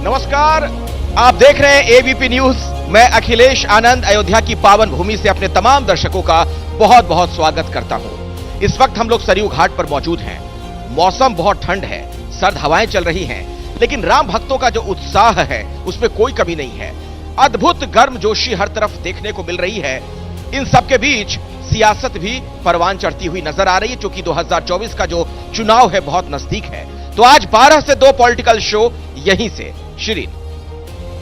नमस्कार, आप देख रहे हैं एबीपी न्यूज। मैं अखिलेश आनंद अयोध्या की पावन भूमि से अपने तमाम दर्शकों का बहुत बहुत स्वागत करता हूं। इस वक्त हम लोग सरयू घाट पर मौजूद हैं। मौसम बहुत ठंड है, सर्द हवाएं चल रही हैं, लेकिन राम भक्तों का जो उत्साह है उसमें कोई कमी नहीं है। अद्भुत गर्मजोशी हर तरफ देखने को मिल रही है। इन सबके बीच सियासत भी परवान चढ़ती हुई नजर आ रही है, क्योंकि 2024 का जो चुनाव है बहुत नजदीक है। तो आज 12 से 2 पॉलिटिकल शो यहीं से। शिरीन,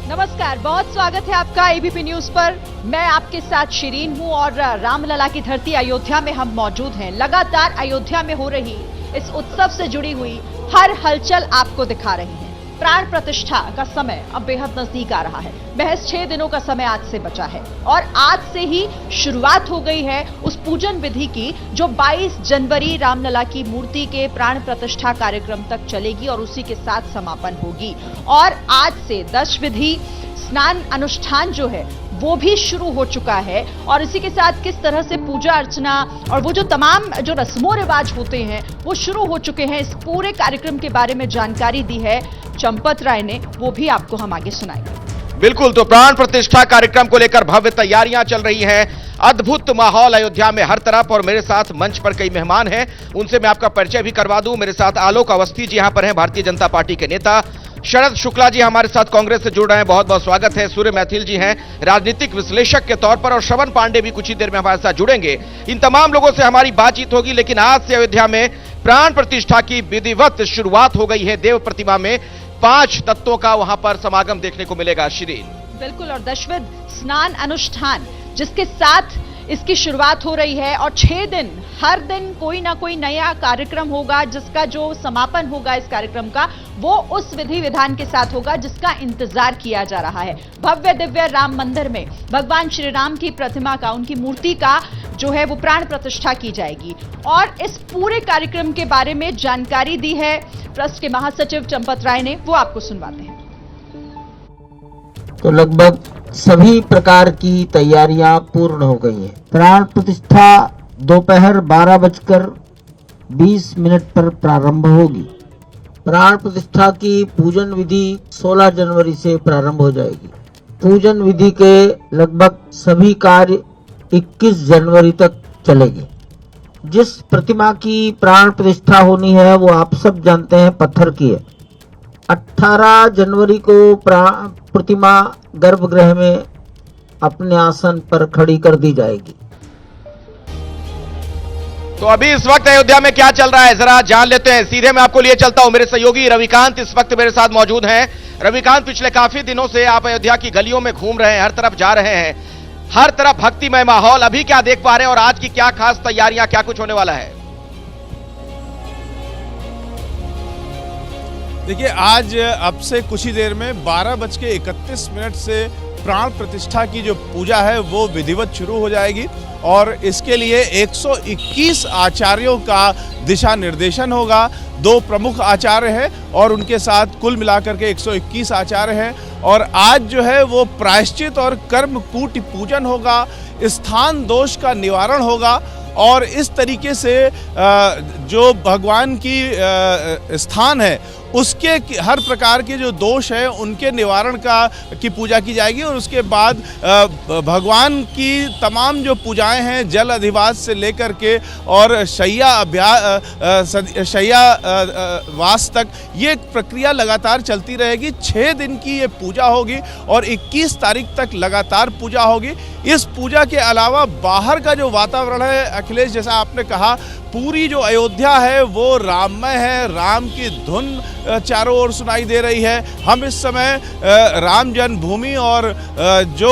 नमस्कार, बहुत स्वागत है आपका एबीपी न्यूज पर। मैं आपके साथ शिरीन हूं और रामलला की धरती अयोध्या में हम मौजूद हैं। लगातार अयोध्या में हो रही इस उत्सव से जुड़ी हुई हर हलचल आपको दिखा रही है। प्राण प्रतिष्ठा का समय अब बेहद नजदीक आ रहा है। महज 6 दिनों का समय आज से बचा है और आज से ही शुरुआत हो गई है उस पूजन विधि की जो 22 जनवरी रामलला की मूर्ति के प्राण प्रतिष्ठा कार्यक्रम तक चलेगी और उसी के साथ समापन होगी। और आज से दश विधि स्नान अनुष्ठान जो है वो भी शुरू हो चुका है और इसी के साथ किस तरह से पूजा अर्चना और वो जो तमाम जो रस्मों रिवाज होते हैं वो शुरू हो चुके हैं। इस पूरे कार्यक्रम के बारे में जानकारी दी है चंपत राय ने, वो भी आपको हम आगे सुनाएंगे। बिल्कुल, तो प्राण प्रतिष्ठा कार्यक्रम को लेकर भव्य तैयारियां चल रही हैं। अद्भुत माहौल अयोध्या में हर तरफ और मेरे साथ मंच पर कई मेहमान हैं, उनसे मैं आपका परिचय भी करवा दूं। मेरे साथ आलोक अवस्थी जी यहां पर हैं, भारतीय जनता पार्टी के नेता। शरद शुक्ला जी हमारे साथ कांग्रेस से जुड़ रहे हैं, बहुत बहुत स्वागत है। सूर्य मैथिल जी हैं राजनीतिक विश्लेषक के तौर पर, और श्रवण पांडे भी कुछ ही देर में हमारे साथ जुड़ेंगे। इन तमाम लोगों से हमारी बातचीत होगी। लेकिन आज से अयोध्या में प्राण प्रतिष्ठा की विधिवत शुरुआत हो गई है। देव प्रतिमा में 5 तत्वों का वहां पर समागम देखने को मिलेगा। शिरीन, बिल्कुल, और दशविध स्नान अनुष्ठान जिसके साथ इसकी शुरुआत हो रही है और 6 दिन हर दिन कोई ना कोई नया कार्यक्रम होगा, जिसका जो समापन होगा इस कार्यक्रम का वो उस विधि विधान के साथ होगा जिसका इंतजार किया जा रहा है। भव्य दिव्य राम मंदिर में भगवान श्री राम की प्रतिमा का, उनकी मूर्ति का जो है वो प्राण प्रतिष्ठा की जाएगी। और इस पूरे कार्यक्रम के बारे में जानकारी दी है ट्रस्ट के महासचिव चंपत राय ने, वो आपको सुनवाते हैं। तो लगभग सभी प्रकार की तैयारियां पूर्ण हो गई हैं। प्राण प्रतिष्ठा दोपहर 12:20 पर प्रारंभ होगी। प्राण प्रतिष्ठा की पूजन विधि 16 जनवरी से प्रारंभ हो जाएगी। पूजन विधि के लगभग सभी कार्य 21 जनवरी तक चलेंगे। जिस प्रतिमा की प्राण प्रतिष्ठा होनी है वो आप सब जानते हैं पत्थर की है। 18 जनवरी को प्रतिमा गर्भगृह में अपने आसन पर खड़ी कर दी जाएगी। तो अभी इस वक्त अयोध्या में क्या चल रहा है जरा जान लेते हैं। सीधे मैं आपको लिए चलता हूं। मेरे सहयोगी रविकांत इस वक्त मेरे साथ मौजूद हैं। रविकांत, पिछले काफी दिनों से आप अयोध्या की गलियों में घूम रहे हैं, हर तरफ जा रहे हैं, हर तरफ भक्तिमय माहौल, अभी क्या देख पा रहे हैं और आज की क्या खास तैयारियां, क्या कुछ होने वाला है? देखिए, आज अब से कुछ ही देर में 12:31 से प्राण प्रतिष्ठा की जो पूजा है वो विधिवत शुरू हो जाएगी और इसके लिए 121 आचार्यों का दिशा निर्देशन होगा। 2 प्रमुख आचार्य हैं और उनके साथ कुल मिलाकर के 121 आचार्य हैं। और आज जो है वो प्रायश्चित और कर्मकूट पूजन होगा, स्थान दोष का निवारण होगा और इस तरीके से जो भगवान की स्थान है उसके हर प्रकार के जो दोष है उनके निवारण की पूजा की जाएगी। और उसके बाद भगवान की तमाम जो पूजाएं हैं जल अधिवास से लेकर के और शय्यावास तक ये प्रक्रिया लगातार चलती रहेगी। 6 दिन की ये पूजा होगी और 21 तारीख तक लगातार पूजा होगी। इस पूजा के अलावा बाहर का जो वातावरण है अखिलेश, जैसा आपने कहा, पूरी जो अयोध्या है वो राममय है। राम की धुन चारों ओर सुनाई दे रही है। हम इस समय राम जन्मभूमि और जो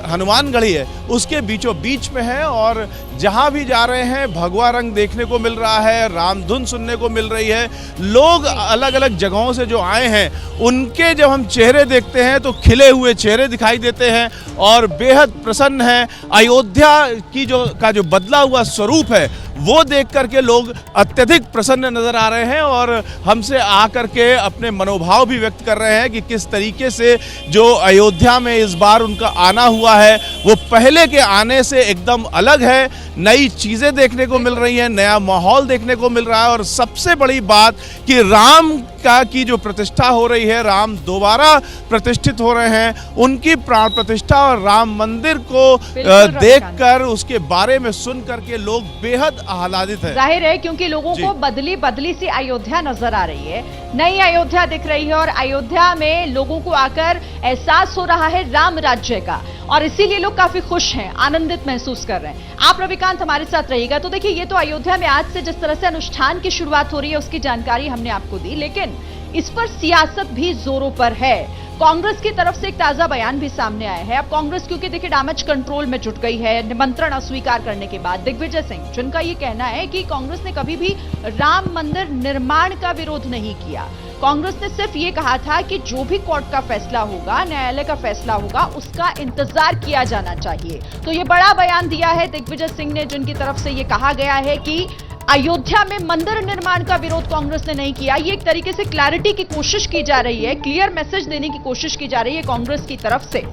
हनुमानगढ़ी है उसके बीचों बीच में हैं और जहां भी जा रहे हैं भगवा रंग देखने को मिल रहा है, रामधुन सुनने को मिल रही है। लोग अलग अलग जगहों से जो आए हैं उनके जब हम चेहरे देखते हैं तो खिले हुए चेहरे दिखाई देते हैं और बेहद प्रसन्न हैं। अयोध्या की जो बदला हुआ स्वरूप है वो देख करके लोग अत्यधिक प्रसन्न नजर आ रहे हैं और हमसे आकर के अपने मनोभाव भी व्यक्त कर रहे हैं कि किस तरीके से जो अयोध्या में इस बार उनका आना हुआ है वो पहले के आने से एकदम अलग है। नई चीजें देखने को मिल रही हैं, नया माहौल देखने को मिल रहा है। और सबसे बड़ी बात कि राम का की जो प्रतिष्ठा हो रही है, राम दोबारा प्रतिष्ठित हो रहे हैं, उनकी प्राण प्रतिष्ठा और राम मंदिर को देखकर, उसके बारे में सुन करके लोग बेहद आह्लादित हैं। जाहिर है क्योंकि लोगों को बदली बदली सी अयोध्या नजर आ रही है, नई अयोध्या दिख रही है और अयोध्या में लोगों को आकर एहसास हो रहा है राम राज्य का, और इसीलिए लोग काफी खुश हैं, आनंदित महसूस कर रहे हैं। आप रविकांत हमारे साथ रहिएगा। तो देखिए, ये तो अयोध्या में आज से जिस तरह से अनुष्ठान की शुरुआत हो रही है उसकी जानकारी हमने आपको दी, लेकिन इस पर सियासत भी जोरों पर है। कांग्रेस की तरफ से एक ताजा बयान भी सामने आया है। अब कांग्रेस क्योंकि देखिए डैमेज कंट्रोल में जुट गई है, निमंत्रण अस्वीकार करने के बाद दिग्विजय सिंह, जिनका ये कहना है कि कांग्रेस ने कभी भी राम मंदिर निर्माण का विरोध नहीं किया। कांग्रेस ने सिर्फ ये कहा था कि जो भी कोर्ट का फैसला होगा, न्यायालय का फैसला होगा, उसका इंतजार किया जाना चाहिए। तो ये बड़ा बयान दिया है दिग्विजय सिंह ने, जिनकी तरफ से ये कहा गया है कि अयोध्या में मंदिर निर्माण का विरोध कांग्रेस ने नहीं किया। ये एक तरीके से क्लैरिटी की कोशिश की जा रही है, क्लियर मैसेज देने की कोशिश की जा रही है कांग्रेस की तरफ से।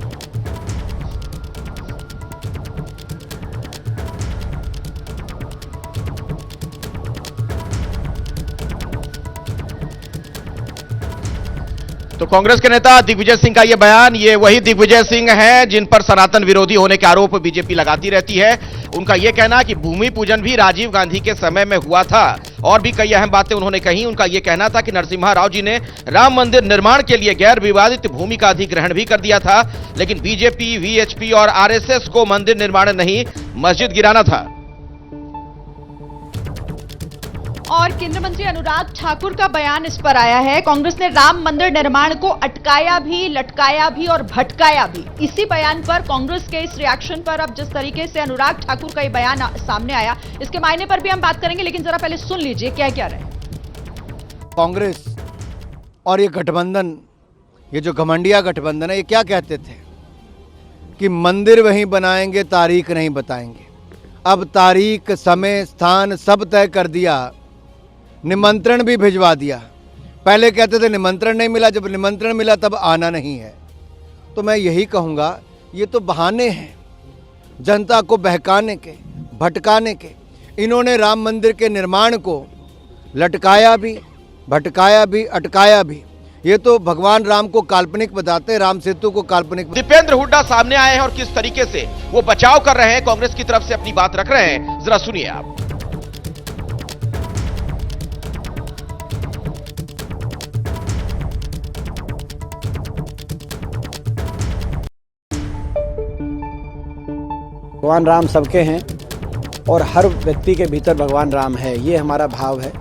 तो कांग्रेस के नेता दिग्विजय सिंह का यह बयान, ये वही दिग्विजय सिंह हैं जिन पर सनातन विरोधी होने के आरोप बीजेपी लगाती रहती है। उनका यह कहना कि भूमि पूजन भी राजीव गांधी के समय में हुआ था और भी कई अहम बातें उन्होंने कही। उनका यह कहना था कि नरसिम्हा राव जी ने राम मंदिर निर्माण के लिए गैर विवादित भूमि का अधिग्रहण भी कर दिया था, लेकिन बीजेपी, वीएचपी और आरएसएस को मंदिर निर्माण नहीं, मस्जिद गिराना था। और केंद्रीय मंत्री अनुराग ठाकुर का बयान इस पर आया है। कांग्रेस ने राम मंदिर निर्माण को अटकाया भी, लटकाया भी और भटकाया भी। इसी बयान पर, कांग्रेस के इस रिएक्शन पर अब जिस तरीके से अनुराग ठाकुर का ये बयान सामने आया, इसके मायने पर भी हम बात करेंगे, लेकिन जरा पहले सुन लीजिए क्या क्या रहे। कांग्रेस और ये गठबंधन, ये जो घमंडिया गठबंधन है, ये क्या कहते थे कि मंदिर वहीं बनाएंगे, तारीख नहीं बताएंगे। अब तारीख, समय, स्थान सब तय कर दिया, निमंत्रण भी भिजवा दिया। पहले कहते थे निमंत्रण नहीं मिला, जब निमंत्रण मिला तब आना नहीं है। तो मैं यही कहूँगा, ये तो बहाने हैं जनता को बहकाने के, भटकाने के। इन्होंने राम मंदिर के निर्माण को लटकाया भी, भटकाया भी, अटकाया भी। ये तो भगवान राम को काल्पनिक बताते, राम सेतु को काल्पनिक। दीपेंद्र हुड्डा सामने आए हैं और किस तरीके से वो बचाव कर रहे हैं, कांग्रेस की तरफ से अपनी बात रख रहे हैं, जरा सुनिए आप। भगवान राम सबके हैं और हर व्यक्ति के भीतर भगवान राम है, ये हमारा भाव है।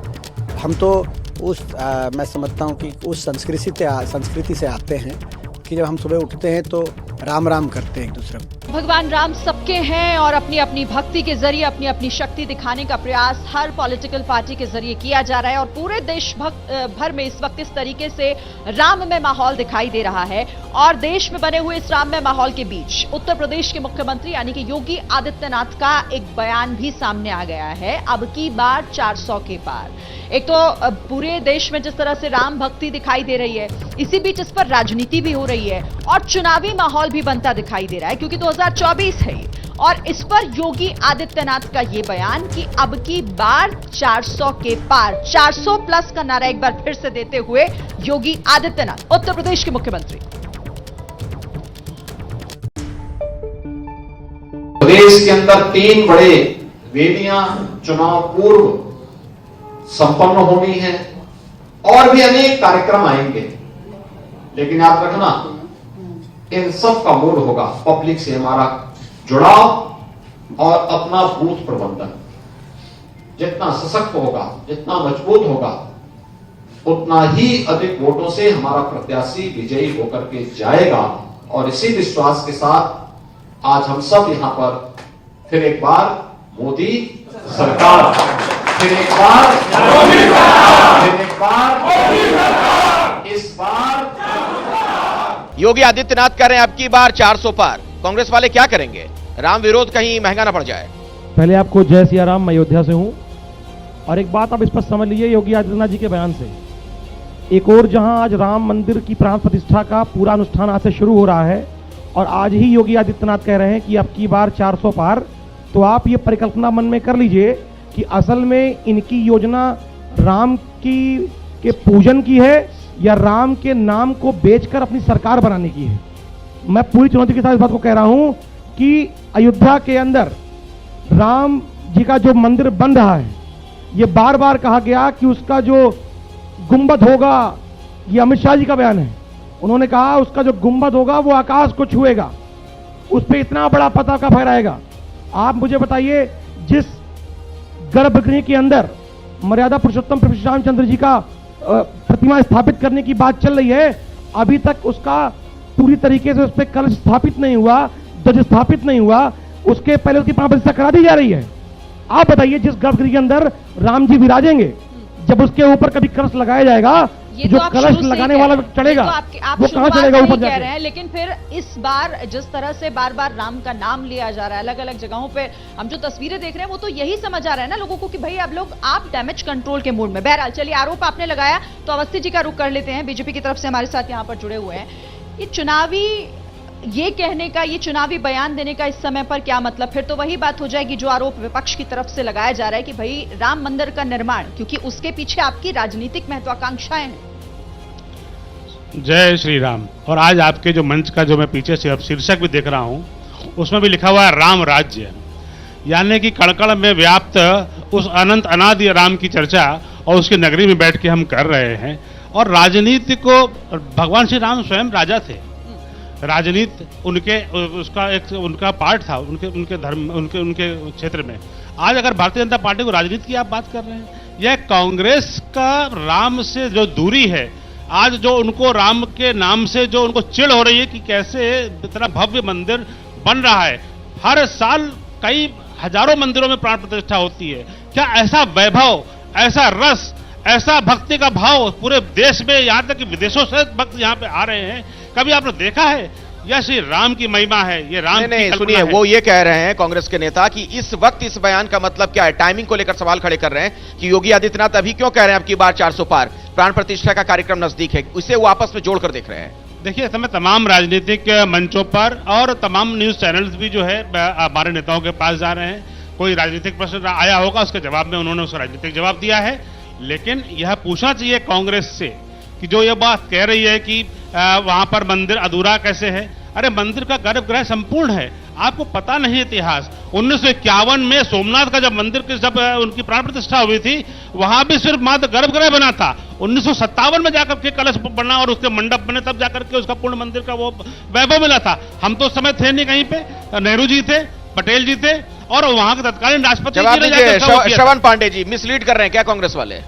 हम तो मैं समझता हूँ कि उस संस्कृति से आते हैं कि जब हम सुबह उठते हैं तो राम राम करते हैं एक दूसरे को। भगवान राम सबके हैं और अपनी अपनी भक्ति के जरिए अपनी अपनी शक्ति दिखाने का प्रयास हर पॉलिटिकल पार्टी के जरिए किया जा रहा है और पूरे देश भर में इस वक्त इस तरीके से राममय माहौल दिखाई दे रहा है। और देश में बने हुए इस राममय माहौल के बीच उत्तर प्रदेश के मुख्यमंत्री यानी कि योगी आदित्यनाथ का एक बयान भी सामने आ गया है, अब की बार 400 के पार। एक तो पूरे देश में जिस तरह से राम भक्ति दिखाई दे रही है, इसी बीच इस पर राजनीति भी हो रही है और चुनावी माहौल भी बनता दिखाई दे रहा है, क्योंकि 2024 है और इस पर योगी आदित्यनाथ का यह बयान कि अब की बार 400 के पार, 400 प्लस का नारा एक बार फिर से देते हुए योगी आदित्यनाथ, उत्तर प्रदेश के मुख्यमंत्री। प्रदेश के अंदर 3 बड़े वेदियां चुनाव पूर्व संपन्न होनी है और भी अनेक कार्यक्रम आएंगे, लेकिन याद रखना इन सब का मूल होगा पब्लिक से हमारा जुड़ाव और अपना बूथ प्रबंधन। जितना सशक्त होगा, जितना मजबूत होगा, उतना ही अधिक वोटों से हमारा प्रत्याशी विजयी होकर के जाएगा। और इसी विश्वास के साथ आज हम सब यहां पर फिर एक बार मोदी सरकार, फिर एक बार इस बार योगी आदित्यनाथ कह रहे हैं अब की बार 400 पार। कांग्रेस वाले क्या करेंगे? राम विरोध कहीं महंगा ना पड़ जाए। पहले आपको जय सिया राम, मैं अयोध्या से हूं और एक बात आप इस पर समझ लीजिए योगी आदित्यनाथ जी के बयान से, एक और जहां आज राम मंदिर की प्राण प्रतिष्ठा का पूरा अनुष्ठान आज से शुरू हो रहा है और आज ही योगी आदित्यनाथ कह रहे हैं कि अब की बार 400 पार तो आप ये परिकल्पना मन में कर लीजिए कि असल में इनकी योजना राम की के पूजन की है या राम के नाम को बेचकर अपनी सरकार बनाने की है। मैं पूरी चुनौती के साथ इस बात को कह रहा हूं कि अयोध्या के अंदर राम जी का जो मंदिर बन रहा है, ये बार बार कहा गया कि उसका जो गुंबद होगा, ये अमित शाह जी का बयान है, उन्होंने कहा उसका जो गुंबद होगा वो आकाश को छुएगा, उस पर इतना बड़ा पताका फहराएगा। आप मुझे बताइए, जिस गर्भगृह के अंदर मर्यादा पुरुषोत्तम प्रभु श्री रामचंद्र जी का प्रतिमा स्थापित करने की बात चल रही है, अभी तक उसका पूरी तरीके से उस पर कलश स्थापित नहीं हुआ, ध्वज स्थापित नहीं हुआ, उसके पहले उसकी प्राण प्रतिष्ठा करा दी जा रही है। आप बताइए, जिस गर्भगृह के अंदर राम जी विराजेंगे, जब उसके ऊपर कभी कलश लगाया जाएगा, जो कलश लगाने वाला चढ़ेगा वो कहां चढ़ेगा ऊपर कह रहे हैं। लेकिन फिर इस बार जिस तरह से बार बार राम का नाम लिया जा रहा है अलग अलग जगहों पे, हम जो तस्वीरें देख रहे हैं वो तो यही समझ आ रहा है ना लोगों को कि भाई अब लोग आप डैमेज कंट्रोल के मूड में। बहरहाल चलिए, आरोप आपने लगाया तो अवस्थी जी का रुख कर लेते हैं, बीजेपी की तरफ से हमारे साथ यहाँ पर जुड़े हुए हैं। ये चुनावी ये कहने का, ये चुनावी बयान देने का इस समय पर क्या मतलब? फिर तो वही बात हो जाएगी जो आरोप विपक्ष की तरफ से लगाया जा रहा है कि भाई राम मंदिर का निर्माण, क्योंकि उसके पीछे आपकी राजनीतिक महत्वाकांक्षाएं हैं। जय श्री राम। और आज आपके जो मंच का जो मैं पीछे से अब शीर्षक भी देख रहा हूं, उसमें भी लिखा हुआ है राम राज्य, यानी कि कड़कड़ में व्याप्त उस अनंत अनादि राम की चर्चा और उसकी नगरी में बैठ के हम कर रहे हैं। और राजनीति को, भगवान श्री राम स्वयं राजा थे, राजनीति उनके उसका एक उनका पार्ट था, उनके धर्म, उनके क्षेत्र में। आज अगर भारतीय जनता पार्टी को राजनीति की आप बात कर रहे हैं, यह कांग्रेस का राम से जो दूरी है, आज जो उनको राम के नाम से जो उनको चिढ़ हो रही है कि कैसे इतना भव्य मंदिर बन रहा है, हर साल कई हजारों मंदिरों में प्राण प्रतिष्ठा होती है, क्या ऐसा वैभव, ऐसा रस, ऐसा भक्ति का भाव पूरे देश में, यहां तक कि विदेशों से भक्त यहां पे आ रहे हैं, कभी आपने देखा है? यह श्री राम की महिमा है, ये राम की नहीं, सुनिए, वो ये कह रहे हैं कांग्रेस के नेता कि इस वक्त इस बयान का मतलब क्या है, टाइमिंग को लेकर सवाल खड़े कर रहे हैं कि योगी आदित्यनाथ अभी क्यों कह रहे हैं अब की बार 400 पार, प्राण प्रतिष्ठा का कार्यक्रम नजदीक है, उसे वो आपस में जोड़कर देख रहे हैं। देखिए, इस समय तमाम राजनीतिक मंचों पर और तमाम न्यूज चैनल्स भी जो है हमारे नेताओं के पास जा रहे हैं। कोई राजनीतिक प्रश्न आया होगा, उसके जवाब में उन्होंने उसका राजनीतिक जवाब दिया है। लेकिन यह पूछना चाहिए कांग्रेस से कि जो ये बात कह रही है कि वहां पर मंदिर अधूरा कैसे है, अरे मंदिर का गर्भगृह संपूर्ण है। आपको पता नहीं इतिहास, 1951 में सोमनाथ का जब मंदिर की जब उनकी प्राण प्रतिष्ठा हुई थी, वहां भी सिर्फ मात्र गर्भगृह बना था। 1957 में जाकर के कलश बना और उसके मंडप बने, तब जाकर के उसका पूर्ण मंदिर का वो वैभव मिला था। हम तो उस समय थे नहीं कहीं पे, नेहरू जी थे, पटेल जी थे और वहां के तत्कालीन राष्ट्रपति श्रवण पांडे जी मिसलीड कर रहे हैं क्या कांग्रेस वाले?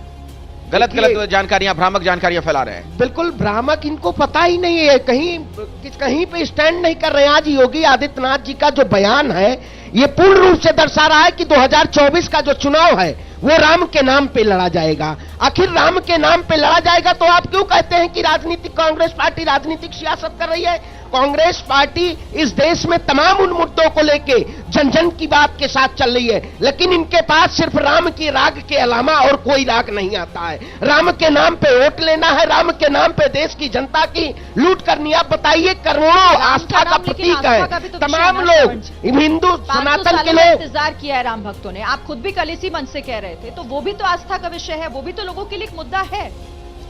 गलत जानकारियां, भ्रामक जानकारियां फैला रहे हैं। बिल्कुल भ्रामक, इनको पता ही नहीं है, कहीं पे स्टैंड नहीं कर रहे हैं। आज योगी आदित्यनाथ जी का जो बयान है, ये पूर्ण रूप से दर्शा रहा है कि 2024 का जो चुनाव है वो राम के नाम पे लड़ा जाएगा। आखिर राम के नाम पे लड़ा जाएगा तो आप क्यों कहते हैं कि राजनीतिक कांग्रेस पार्टी राजनीतिक सियासत कर रही है? कांग्रेस पार्टी इस देश में तमाम उन मुद्दों को लेके जन जन की बात के साथ चल रही है, लेकिन इनके पास सिर्फ राम की राग के अलावा और कोई राग नहीं आता है। राम के नाम पे वोट लेना है, राम के नाम पे देश की जनता की लूट करनी। आप बताइए, करोड़ों आस्था का प्रतीक है, तमाम लोग हिंदू सनातन के लिए इंतजार किया है राम भक्तों ने। आप खुद भी कल इसी मंच से कह रहे थे, तो वो भी तो आस्था का विषय है, वो भी तो लोगों के लिए एक मुद्दा है।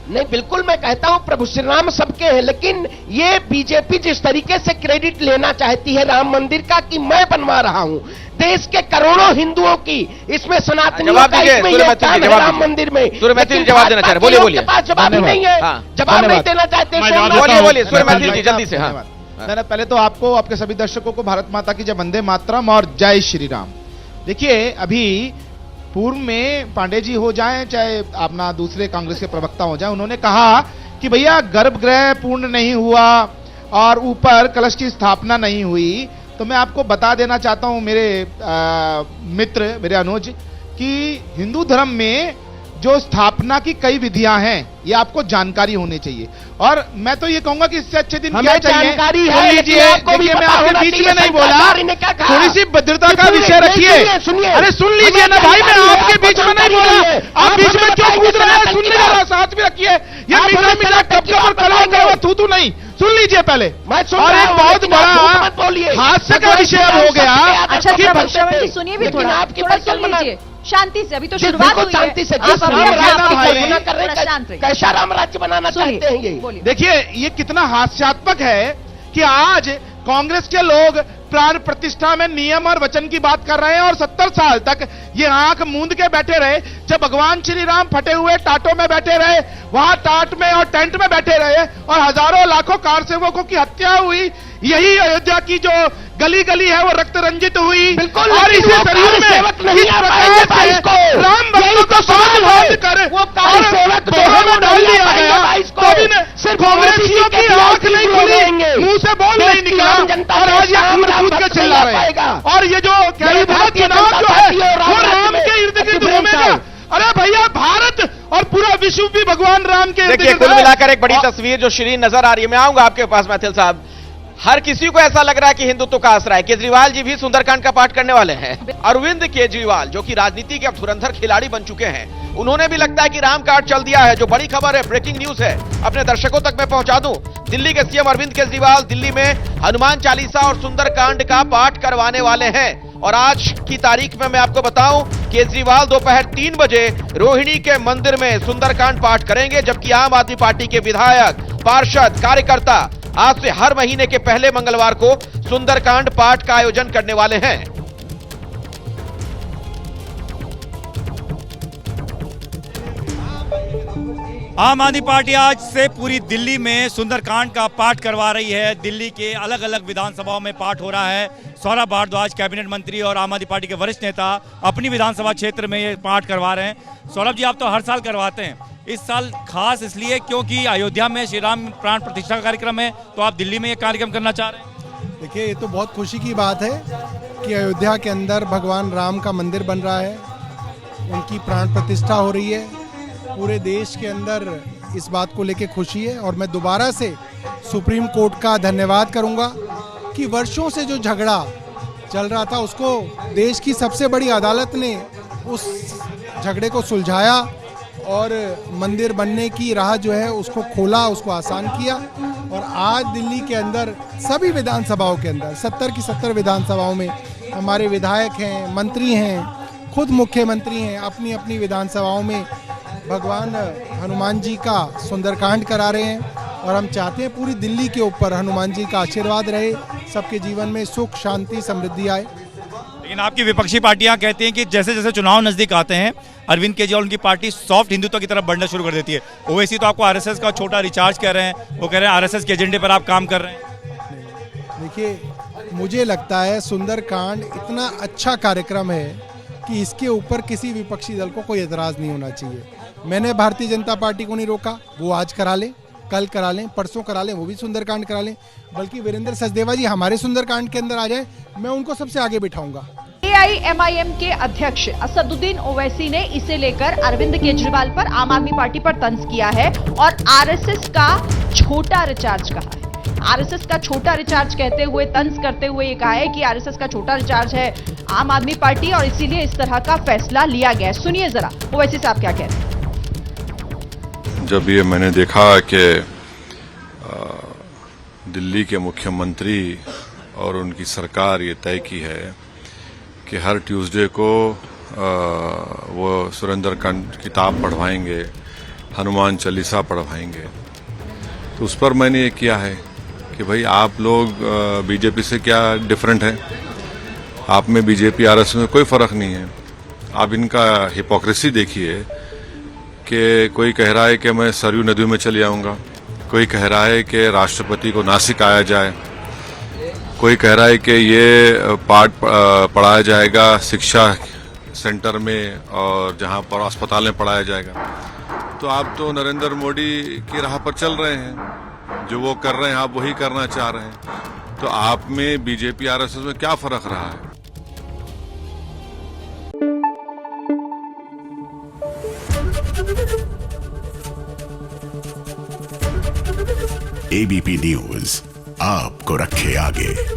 नहीं, बिल्कुल मैं कहता हूं प्रभु श्री राम सबके हैं, लेकिन ये बीजेपी जिस तरीके से क्रेडिट लेना चाहती है राम मंदिर का कि मैं बनवा रहा हूं, देश के करोड़ों हिंदुओं की इसमें सनातनियों का इसमें योगदान है राम मंदिर में। सूर्यमैथिल जवाब देना चाह रहे, बोलिए बोलिए। पास जवाब ही नहीं है, जवाब नहीं देना चाहते। बोलिए सूर्यमैथिल जी, जल्दी से। हाँ, पहले तो आपको, आपके सभी दर्शकों को भारत माता की जय, वंदे मातरम और जय श्री राम। देखिए, अभी पूर्व में पांडे जी हो जाएं चाहे अपना दूसरे कांग्रेस के प्रवक्ता हो जाएं, उन्होंने कहा कि भैया गर्भगृह पूर्ण नहीं हुआ और ऊपर कलश की स्थापना नहीं हुई। तो मैं आपको बता देना चाहता हूं मेरे मित्र, मेरे अनुज, कि हिंदू धर्म में जो स्थापना की कई विधियां हैं, ये आपको जानकारी होनी चाहिए। और मैं तो ये कहूंगा कि इससे अच्छे दिन क्या चाहिए, जानकारी है, सुन लीजिए। देखिए, मैं आपके बीच में नहीं बोला, थोड़ी सी भद्रता का विषय रखिए। अरे सुन लीजिए ना भाई, मैं आपके बीच में नहीं बोला, आप बीच में क्यों कूद रहे हैं? सुन लीजिए, साथ में रखिए। ये मीठा मीठा कब और कला थू नहीं, सुन लीजिए पहले। मैं सुन और रहा एक हूं, बहुत लेकिन आप झूठ मत बड़ा बोलिए। हास्य का विषय अब हो गया। अच्छा कि श्रवण जी सुनिए भी लेकिन थोड़ा, आपकी थोड़ा बात सुन बना- लीजिए शांति से, अभी तो जी, शुरुआत बिल्कुल हुई है। शांति से आप जिस अभी राम अभी राज्य आपकी की कल्पना कल्पना कर रहे थोड़ा शांत हैं, रहिए। कैसा राम राज्य बनाना सुनिए, चाहते हैं ये? बोलिए। देखिए ये कितना हास्यात्मक है कि आज कांग्रेस के लोग प्राण प्रतिष्ठा में नियम और वचन की बात कर रहे हैं और 70 साल तक ये आंख मूंद के बैठे रहे। जब भगवान श्री राम फटे हुए टाटों में बैठे रहे, वहां टाट में और टेंट में बैठे रहे और हजारों लाखों कार सेवकों की हत्या हुई। यही अयोध्या की जो गली गली है वो रक्त रंजित हुई। बिल्कुल, और लेकिन इसी वो शरीर कार में सेवक नहीं इस आ प्रकार पाएंगे से 22 को। राम भक्तों को सवाल बांध है। कर वो कार और सेवक जो दोनों है वो में डाल नहीं दिया आ पाएंगे गया। 22 को। तो भी ने- सिर्फ कांग्रेसियों की आंख नहीं खुली, मुंह से बोल नहीं निकला और आज ये कूद के चिल्ला रहे हैं। और ये जो कह रहे थे चुनाव जो है वो राम के इर्द गिर्द घूमेगा। अरे भैया भारत और पूरा विश्व भी भगवान राम के इर्द देखिए गिर्द कुल है। मिलाकर एक बड़ी तस्वीर जो शिरीन नजर आ रही है। मैं आऊंगा आपके पास मैथिल साहब। हर किसी को ऐसा लग रहा है कि हिंदुत्व का आसरा है। केजरीवाल जी भी सुंदरकांड का पाठ करने वाले हैं। अरविंद केजरीवाल जो कि राजनीति के अब धुरंधर खिलाड़ी बन चुके हैं, उन्होंने भी लगता है कि राम कार्ड चल दिया है। जो बड़ी खबर है, ब्रेकिंग न्यूज है, अपने दर्शकों तक मैं पहुंचा दूं। दिल्ली के सीएम अरविंद केजरीवाल दिल्ली में हनुमान चालीसा और सुंदरकांड का पाठ करवाने वाले हैं। और आज की तारीख में मैं आपको बताऊं, केजरीवाल दोपहर 3 बजे रोहिणी के मंदिर में सुंदरकांड पाठ करेंगे, जबकि आम आदमी पार्टी के विधायक, पार्षद, कार्यकर्ता आज से हर महीने के पहले मंगलवार को सुंदरकांड पाठ का आयोजन करने वाले हैं। आम आदमी पार्टी आज से पूरी दिल्ली में सुंदरकांड का पाठ करवा रही है। दिल्ली के अलग अलग विधानसभाओं में पाठ हो रहा है। सौरभ भारद्वाज कैबिनेट मंत्री और आम आदमी पार्टी के वरिष्ठ नेता अपनी विधानसभा क्षेत्र में ये पाठ करवा रहे हैं। सौरभ जी, आप तो हर साल करवाते हैं, इस साल खास इसलिए क्योंकि अयोध्या में श्री राम प्राण प्रतिष्ठा का कार्यक्रम है, तो आप दिल्ली में ये कार्यक्रम करना चाह रहे हैं? देखिए, ये तो बहुत खुशी की बात है कि अयोध्या के अंदर भगवान राम का मंदिर बन रहा है, उनकी प्राण प्रतिष्ठा हो रही है। पूरे देश के अंदर इस बात को लेके खुशी है और मैं दोबारा से सुप्रीम कोर्ट का धन्यवाद करूंगा कि वर्षों से जो झगड़ा चल रहा था उसको देश की सबसे बड़ी अदालत ने उस झगड़े को सुलझाया और मंदिर बनने की राह जो है उसको खोला, उसको आसान किया। और आज दिल्ली के अंदर सभी विधानसभाओं के अंदर 70 की 70 विधानसभाओं में हमारे विधायक हैं, मंत्री हैं, खुद मुख्यमंत्री हैं, अपनी अपनी विधानसभाओं में भगवान हनुमान जी का सुंदरकांड करा रहे हैं। और हम चाहते हैं पूरी दिल्ली के ऊपर हनुमान जी का आशीर्वाद रहे, सबके जीवन में सुख, शांति, समृद्धि आए। लेकिन आपकी विपक्षी पार्टियां कहती हैं कि जैसे जैसे चुनाव नजदीक आते हैं, अरविंद केजरीवाल उनकी पार्टी सॉफ्ट हिंदुत्व की तरफ बढ़ना शुरू कर देती है। ओवैसी तो आपको आरएसएस का छोटा रिचार्ज कह रहे हैं, वो कह रहे हैं आरएसएस के एजेंडे पर आप काम कर रहे हैं। देखिए, मुझे लगता है सुंदरकांड इतना अच्छा कार्यक्रम है कि इसके ऊपर किसी विपक्षी दल को कोई एतराज नहीं होना चाहिए। मैंने भारतीय जनता पार्टी को नहीं रोका, वो आज करा लें, कल करा लें, परसों करा लें, वो भी सुंदरकांड करा लें। बल्कि वीरेंद्र सचदेवा जी हमारे सुंदरकांड के अंदर आ जाए, मैं उनको सबसे आगे बिठाऊंगा। एआईएमआईएम के अध्यक्ष असदुद्दीन ओवैसी ने इसे लेकर अरविंद केजरीवाल पर, आम आदमी पार्टी पर तंज किया है और आरएसएस का छोटा रिचार्ज कहा है। आरएसएस का छोटा रिचार्ज कहते हुए, तंज करते हुए ये कहा है कि आरएसएस का छोटा रिचार्ज है आम आदमी पार्टी और इसीलिए इस तरह का फैसला लिया गया है। सुनिए जरा ओवैसी साहब क्या कह रहे हैं। जब ये मैंने देखा कि दिल्ली के मुख्यमंत्री और उनकी सरकार ये तय की है कि हर ट्यूसडे को वो सुरेंद्रकांड किताब पढ़वाएंगे, हनुमान चालीसा पढ़वाएंगे, तो उस पर मैंने ये किया है कि भाई आप लोग बीजेपी से क्या डिफरेंट है? आप में बीजेपी आरएसएस में कोई फर्क नहीं है। आप इनका हिपोक्रेसी देखिए कि कोई कह रहा है कि मैं सरयू नदी में चले आऊँगा, कोई कह रहा है कि राष्ट्रपति को नासिक आया जाए, कोई कह रहा है कि ये पाठ पढ़ाया जाएगा शिक्षा सेंटर में और जहाँ पर अस्पताल में पढ़ाया जाएगा। तो आप तो नरेंद्र मोदी की राह पर चल रहे हैं, जो वो कर रहे हैं आप वही करना चाह रहे हैं। तो आप में बीजेपी आरएसएस में क्या फर्क रहा है? एबीपी न्यूज आपको रखे आगे।